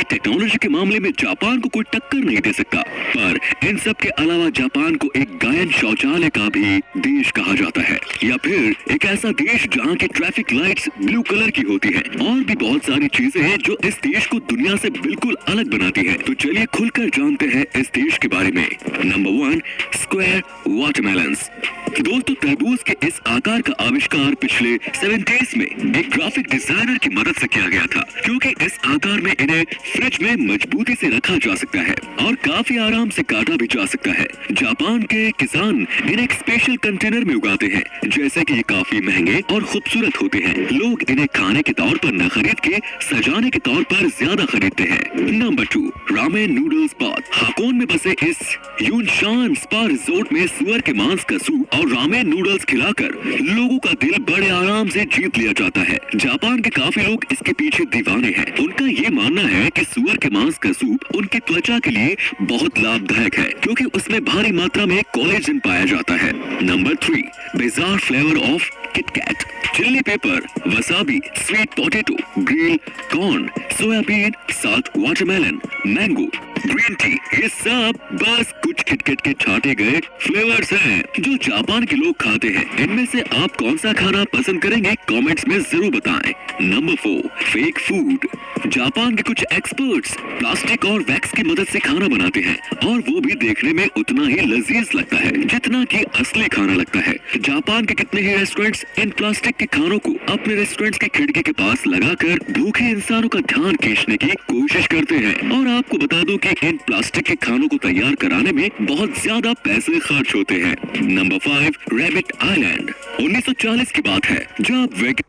Technology के मामले में जापान को कोई टक्कर नहीं दे सकता, पर इन सब के अलावा जापान को एक गायन शौचालय का भी देश कहा जाता है, या फिर एक ऐसा देश जहाँ की ट्रैफिक लाइट्स ब्लू कलर की होती है। और भी बहुत सारी चीजें हैं जो इस देश को दुनिया से बिल्कुल अलग बनाती है। तो चलिए खुलकर जानते हैं इस देश के बारे में। Number 1, square watermelons. दोस्तों, तरबूज के इस आकार का आविष्कार पिछले 70s में एक ग्राफिक डिजाइनर की मदद से किया गया था, क्योंकि इस आकार में इन्हें फ्रिज में मजबूती से रखा जा सकता है और काफी आराम से काटा भी जा सकता है। जापान के किसान इन्हें एक स्पेशल कंटेनर में उगाते हैं, जैसे कि ये काफी महंगे और खूबसूरत होते हैं। लोग इन्हें खाने के तौर पर न खरीद के सजाने के तौर पर ज्यादा खरीदते हैं। Number 2, ramen noodles bath. Hakone में बसे इस यूनशान स्पा रिजोर्ट में सुअर के मांस का सूप और रामेन नूडल्स खिलाकर लोगों का दिल बड़े आराम से जीत लिया जाता है। जापान के काफी लोग इसके पीछे दीवाने हैं। उनका ये मानना है कि सुअर के मांस का सूप उनकी त्वचा के लिए बहुत लाभदायक है, क्योंकि उसमें भारी मात्रा में कोलेजन पाया जाता है। Number 3, bizarre flavour of KitKat. Chilli paper, wasabi, sweet potato, grill corn, soybean, salt watermelon, mango, green tea, ये सब बस कुछ किटकैट के छाटे गए फ्लेवर्स हैं जो जापान के लोग खाते हैं। इनमें से आप कौन सा खाना पसंद करेंगे, कमेंट्स में जरूर बताएं। Number 4, fake food. जापान के कुछ एक्सपर्ट्स प्लास्टिक और वैक्स की मदद से खाना बनाते हैं, और वो भी देखने में उतना ही लजीज लगता है जितना कि असली खाना लगता है। जापान के कितने ही रेस्टोरेंट्स इन प्लास्टिक के खानों को अपने रेस्टोरेंट्स की खिड़की के पास लगाकर भूखे इंसानों का ध्यान खींचने की कोशिश करते हैं। और आपको बता दूं कि इन प्लास्टिक के खानों को तैयार कराने में बहुत ज्यादा पैसे खर्च होते हैं। Number 5, rabbit island. 1940 की बात है जब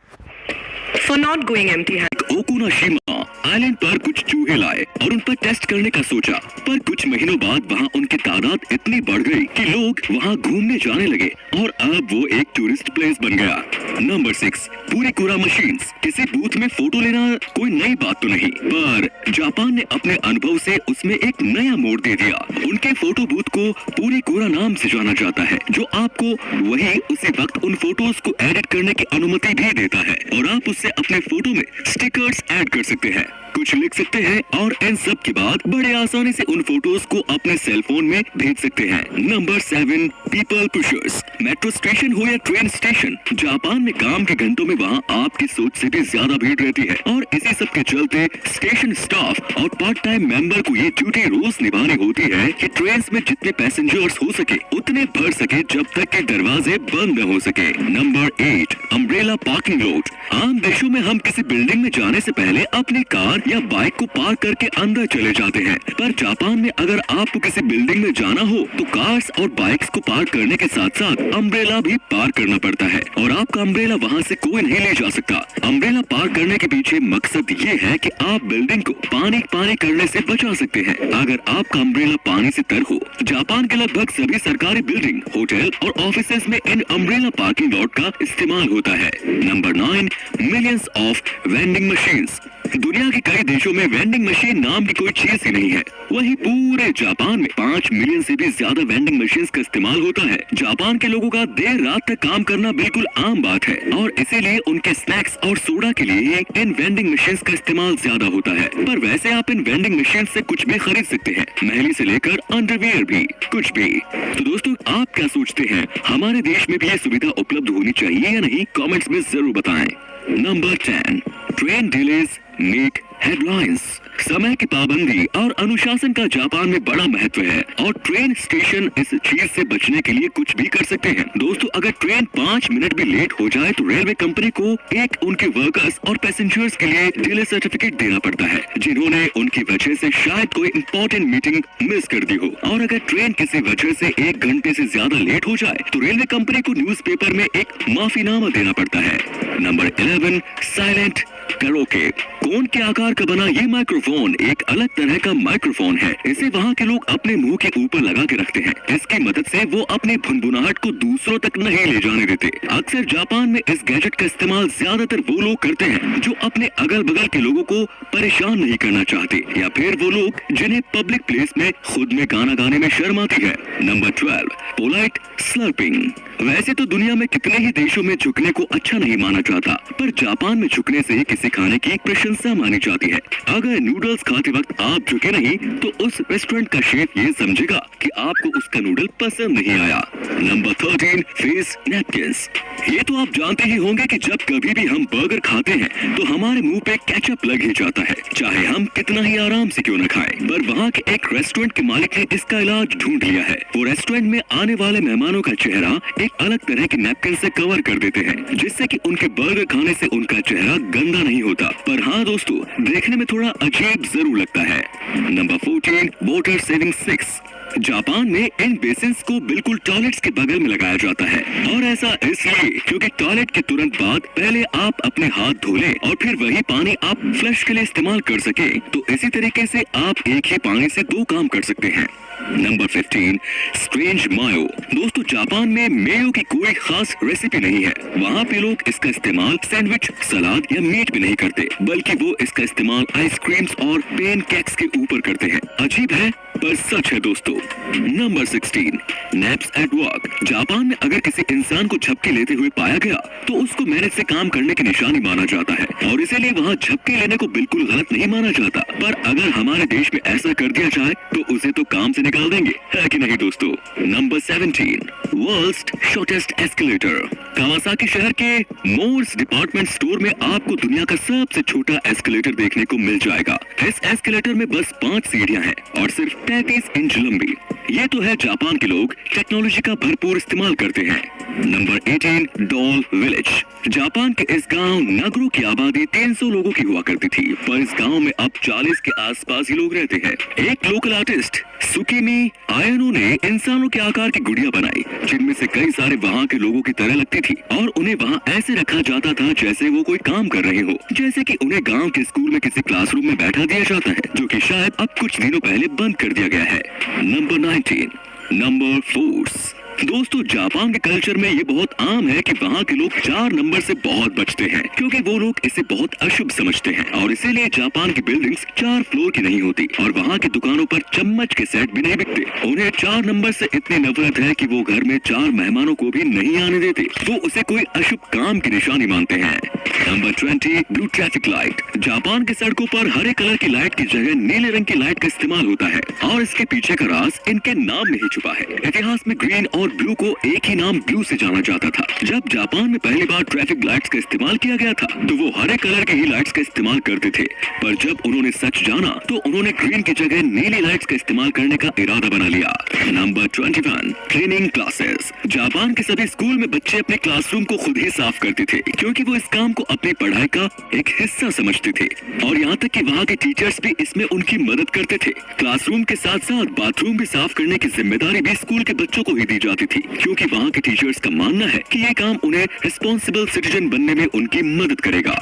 For not going empty Okunoshima island पर कुछ चूहे लाए और उन पर टेस्ट करने का सोचा, पर कुछ महीनों बाद वहाँ उनकी तादाद इतनी बढ़ गई कि लोग वहाँ घूमने जाने लगे और अब वो एक टूरिस्ट प्लेस बन गया। नंबर 6, पूरी कूड़ा मशीन्स। किसी बूथ में फोटो लेना कोई नई बात तो नहीं, पर जापान ने अपने अनुभव से उसमें एक नया मोड़ दे दिया। उनके फोटो बूथ को पूरी कूड़ा नाम से जाना जाता है, जो आपको वही उसी वक्त उन फोटोज को एडिट करने की अनुमति भी देता है, और आप उससे अपने फोटो में स्टिकर्स ऐड कर सकते हैं, कुछ लिख सकते हैं, और इन सब के बाद बड़े आसानी से उन फोटोज को अपने सेल फोन में भेज सकते हैं। Number 7, people pushers. Metro station हो या ट्रेन स्टेशन, जापान में काम के घंटों में वहाँ आपकी सोच से भी ज्यादा भीड़ रहती है, और इसी सब के चलते स्टेशन स्टाफ और पार्ट टाइम मेंबर को ये ड्यूटी रोज निभानी होती है कि ट्रेन में जितने पैसेंजर्स हो सके उतने भर सके जब तक के दरवाजे बंद न हो सके। Number 8, umbrella parking lot. आम देशों में हम किसी बिल्डिंग में जाने से पहले अपनी कार या बाइक को पार्क करके अंदर चले जाते हैं, पर जापान में अगर आपको किसी बिल्डिंग में जाना हो तो कार्स और बाइक्स को पार्क करने के साथ साथ अम्ब्रेला भी पार्क करना पड़ता है, और आपका अम्ब्रेला वहाँ से कोई नहीं ले जा सकता। अम्ब्रेला पार्क करने के पीछे मकसद ये है कि आप बिल्डिंग को पानी करने से बचा सकते हैं अगर आपका अम्ब्रेला पानी से तर हो। जापान के लगभग सभी सरकारी बिल्डिंग, होटल और ऑफिसेज में इन अम्ब्रेला पार्किंग लॉट का इस्तेमाल होता है। Number 9, millions of vending machines. दुनिया के कई देशों में वेंडिंग मशीन नाम की कोई चीज ही नहीं है, वहीं पूरे जापान में 5 मिलियन से भी ज्यादा वेंडिंग मशीन का इस्तेमाल होता है। जापान के लोगों का देर रात तक काम करना बिल्कुल आम बात है, और इसीलिए उनके स्नैक्स और सोडा के लिए इन वेंडिंग मशीन का इस्तेमाल ज्यादा होता है। पर वैसे आप इन वेंडिंग मशीन से कुछ भी खरीद सकते हैं, महली से लेकर अंडरवियर भी, कुछ भी। तो दोस्तों, आप क्या सोचते हैं, हमारे देश में भी ये सुविधा उपलब्ध होनी चाहिए या नहीं, कमेंट्स में जरूर बताएं। Number 10, train delays make headlines. समय की पाबंदी और अनुशासन का जापान में बड़ा महत्व है, और ट्रेन स्टेशन इस चीज से बचने के लिए कुछ भी कर सकते हैं। दोस्तों, अगर ट्रेन 5 मिनट भी लेट हो जाए तो रेलवे कंपनी को एक उनके वर्कर्स और पैसेंजर्स के लिए डिले सर्टिफिकेट देना पड़ता है, जिन्होंने उनकी वजह से शायद कोई इंपॉर्टेंट मीटिंग मिस कर दी हो। और अगर ट्रेन किसी वजह से 1 घंटे से ज्यादा लेट हो जाए तो रेलवे कंपनी को न्यूज़पेपर में एक माफीनामा देना पड़ता है। Number 11, silent karaoke. कोन के आकार का बना ये माइक्रोफोन एक अलग तरह का माइक्रोफोन है। इसे वहाँ के लोग अपने मुंह के ऊपर लगा के रखते हैं। इसकी मदद से वो अपनी भुनभुनाहट को दूसरों तक नहीं ले जाने देते। अक्सर जापान में इस गैजेट का इस्तेमाल ज्यादातर वो लोग करते हैं जो अपने अगल बगल के लोगों को परेशान नहीं करना चाहते, या फिर वो लोग जिन्हें पब्लिक प्लेस में खुद में गाना गाने में शर्म आती है। Number 12, polite slurping. वैसे तो दुनिया में कितने ही देशों में झुकने को अच्छा नहीं माना जाता, पर जापान में झुकने से ऐसे खाने की प्रशंसा मानी जाती है। अगर नूडल्स खाते वक्त आप झुके नहीं तो उस रेस्टोरेंट का शेफ ये समझेगा कि आपको उसका नूडल पसंद नहीं आया। Number 13, face napkins. ये तो आप जानते ही होंगे कि जब कभी भी हम बर्गर खाते हैं तो हमारे मुंह पे केचप लग ही जाता है, चाहे हम कितना ही आराम से क्यों न खाएं। पर वहाँ के एक रेस्टोरेंट के मालिक ने इसका इलाज ढूंढ लिया है। वो रेस्टोरेंट में आने वाले मेहमानों का चेहरा एक अलग तरह के नैपकिन से कवर कर देते हैं, जिससे कि उनके बर्गर खाने से उनका चेहरा गंदा नहीं होता, पर हाँ दोस्तों, देखने में थोड़ा अजीब जरूर लगता है। Number 14, water saving sticks. Japan में इन बेसिन्स को बिल्कुल टॉयलेट्स के बगल में लगाया जाता है, और ऐसा इसलिए क्योंकि टॉयलेट के तुरंत बाद पहले आप अपने हाथ धो लें और फिर वही पानी आप फ्लश के लिए इस्तेमाल कर सके। तो इसी तरीके से आप एक ही पानी से 2 काम कर सकते हैं। नंबर 15, स्ट्रेंज मायो। दोस्तों, जापान में मेयो की कोई खास रेसिपी नहीं है। वहाँ पे लोग इसका इस्तेमाल सैंडविच, सलाद या मीट में नहीं करते, बल्कि वो इसका इस्तेमाल आइसक्रीम्स और पेन केक्स के ऊपर करते हैं। अजीब है पर सच है दोस्तों। Number 16, naps at work. Japan में अगर किसी इंसान को झपकी लेते हुए पाया गया तो उसको मेहनत से काम करने की निशानी माना जाता है, और इसीलिए वहाँ झपकी लेने को बिल्कुल गलत नहीं माना जाता। पर अगर हमारे देश में ऐसा कर दिया जाए तो उसे तो काम से निकाल देंगे, है कि नहीं दोस्तों। Number 17, world's shortest escalator. Kawasaki शहर के मोर्स डिपार्टमेंट स्टोर में आपको दुनिया का सबसे छोटा एस्केलेटर देखने को मिल जाएगा। इस एस्केलेटर में बस 5 सीढ़ियां हैं और सिर्फ 33 इंच लंबी। ये तो है जापान के लोग टेक्नोलॉजी का भरपूर इस्तेमाल करते हैं। Number 18, doll village. जापान के इस गांव नागरो की आबादी 300 लोगों की हुआ करती थी, पर इस गांव में अब 40 के आसपास ही लोग रहते हैं। एक लोकल आर्टिस्ट सुकीमी आयनो ने इंसानों के आकार की गुड़िया बनाई, जिनमें से कई सारे वहाँ के लोगों की तरह लगती थी, और उन्हें वहाँ ऐसे रखा जाता था जैसे वो कोई काम कर रहे हो, जैसे कि उन्हें गांव के स्कूल में किसी क्लासरूम में बैठा दिया जाता है, जो कि शायद अब कुछ दिनों पहले बंद कर दिया गया है। Number 19, number force. दोस्तों, जापान के कल्चर में ये बहुत आम है कि वहाँ के लोग 4 नंबर से बहुत बचते हैं, क्योंकि वो लोग इसे बहुत अशुभ समझते हैं, और इसीलिए जापान की बिल्डिंग्स 4 फ्लोर की नहीं होती, और वहाँ की दुकानों पर चम्मच के सेट भी नहीं बिकते। उन्हें 4 नंबर से इतनी नफरत है कि वो घर में 4 मेहमानों को भी नहीं आने देते। वो उसे कोई अशुभ काम की निशानी मानते हैं। Number 20, blue traffic light. Japan की सड़कों पर हरे कलर की लाइट की जगह नीले रंग की लाइट का इस्तेमाल होता है, और इसके पीछे का राज इनके नाम में ही छुपा है। इतिहास में ग्रीन और ब्लू को एक ही नाम ब्लू से जाना जाता था। जब जापान में पहली बार ट्रैफिक लाइट्स का इस्तेमाल किया गया था तो वो हरे कलर के ही लाइट्स का इस्तेमाल करते थे, पर जब उन्होंने सच जाना तो उन्होंने ग्रीन की जगह नीली लाइट्स का इस्तेमाल करने का इरादा बना लिया। Number 21, cleaning classes. जापान के सभी स्कूल में बच्चे अपने क्लासरूम को खुद ही साफ करते थे, क्योंकि वो इस काम को अपनी पढ़ाई का एक हिस्सा समझते थे, और यहाँ तक कि वहाँ के टीचर्स भी इसमें उनकी मदद करते थे। क्लासरूम के साथ साथ बाथरूम भी साफ करने की जिम्मेदारी भी स्कूल के बच्चों को ही दी जाती थी, क्योंकि वहाँ के टीचर्स का मानना है कि ये काम उन्हें रिस्पॉन्सिबल सिटीजन बनने में उनकी मदद करेगा।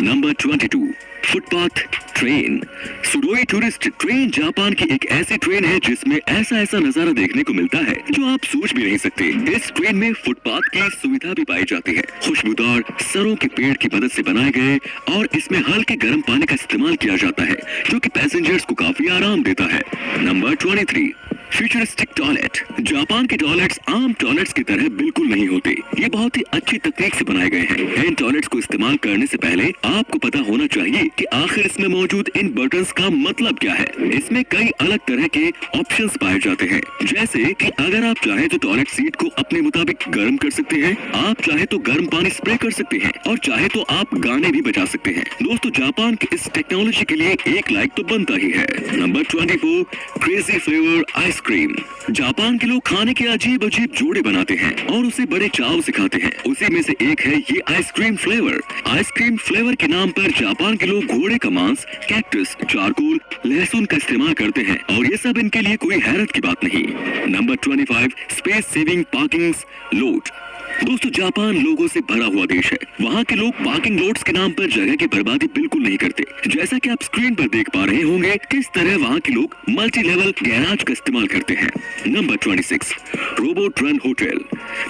Number 22, footpath train. सुडोई टूरिस्ट ट्रेन जापान की एक ऐसी ट्रेन है जिसमें ऐसा नजारा देखने को मिलता है जो आप सोच भी नहीं सकते। इस ट्रेन में फुटपाथ की सुविधा भी पाई जाती है। खुशबूदार सरों के पेड़ की मदद से बनाए गए, और इसमें हल्के गर्म पानी का इस्तेमाल किया जाता है, जो कि पैसेंजर्स को काफी आराम देता है। Number 23, futuristic toilet. जापान के टॉयलेट्स आम टॉयलेट्स की तरह बिल्कुल नहीं होते। ये बहुत ही अच्छी तकनीक से बनाए गए हैं। इन टॉयलेट्स को इस्तेमाल करने से पहले आपको पता होना चाहिए कि आखिर इसमें मौजूद इन बटन्स का मतलब क्या है। इसमें कई अलग तरह के ऑप्शंस पाए जाते हैं, जैसे कि अगर आप चाहे तो टॉयलेट सीट को अपने मुताबिक गर्म कर सकते हैं, आप चाहे तो गर्म पानी स्प्रे कर सकते हैं, और चाहे तो आप गाने भी बजा सकते हैं। दोस्तों, जापान की इस टेक्नोलॉजी के लिए एक लाइक तो बनता ही है। Number 24, crazy flavour ice cream. Japan के लोग खाने के अजीब जोड़े बनाते हैं और उसे बड़े चाव से खाते हैं। उसी में से एक है ये आइसक्रीम फ्लेवर। आइसक्रीम फ्लेवर के नाम पर जापान के लोग घोड़े का मांस, कैक्टस, चारकोल, लहसुन का इस्तेमाल करते हैं, और ये सब इनके लिए कोई हैरत की बात नहीं। Number 25, space saving parking lot. दोस्तों, जापान लोगों से भरा हुआ देश है। वहाँ के लोग पार्किंग लॉट्स के नाम पर जगह की बर्बादी बिल्कुल नहीं करते। जैसा कि आप स्क्रीन पर देख पा रहे होंगे किस तरह वहाँ के लोग मल्टी लेवल गैराज का इस्तेमाल करते हैं। Number 26, robot run hotel.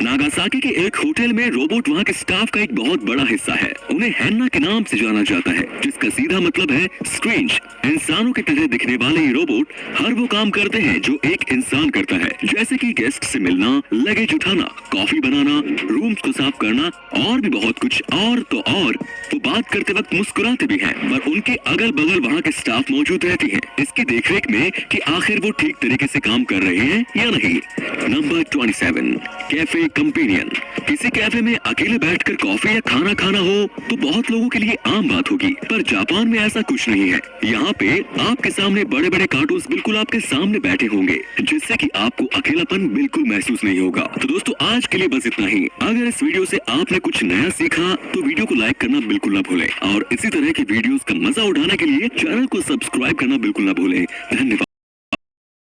Nagasaki के एक होटल में रोबोट वहाँ के स्टाफ का एक बहुत बड़ा हिस्सा है। उन्हें हैन्ना के नाम से जाना जाता है, जिसका सीधा मतलब है स्ट्रेंज। इंसानों की तरह दिखने वाले ये रोबोट हर वो काम करते हैं जो एक इंसान करता है, जैसे कि गेस्ट से मिलना, लगेज उठाना, कॉफी बनाना, रूम्स को साफ करना और भी बहुत कुछ। और तो और वो बात करते वक्त मुस्कुराते भी हैं, पर उनके अगल बगल वहाँ के स्टाफ मौजूद रहती हैं इसकी देखरेख में कि आखिर वो ठीक तरीके से काम कर रहे हैं या नहीं। Number 27, cafe companion. किसी कैफे में अकेले बैठकर कॉफी या खाना खाना हो तो बहुत लोगों के लिए आम बात होगी, पर जापान में ऐसा कुछ नहीं है। यहाँ पे आपके सामने बड़े बड़े कार्टून्स बिल्कुल आपके सामने बैठे होंगे, जिससे कि आपको अकेलापन बिल्कुल महसूस नहीं होगा। तो दोस्तों आज के लिए बस इतना ही। अगर इस वीडियो से आपने कुछ नया सीखा तो वीडियो को लाइक करना बिल्कुल ना भूलें और इसी तरह की वीडियोस का मजा उठाने के लिए चैनल को सब्सक्राइब करना बिल्कुल ना भूलें। धन्यवाद।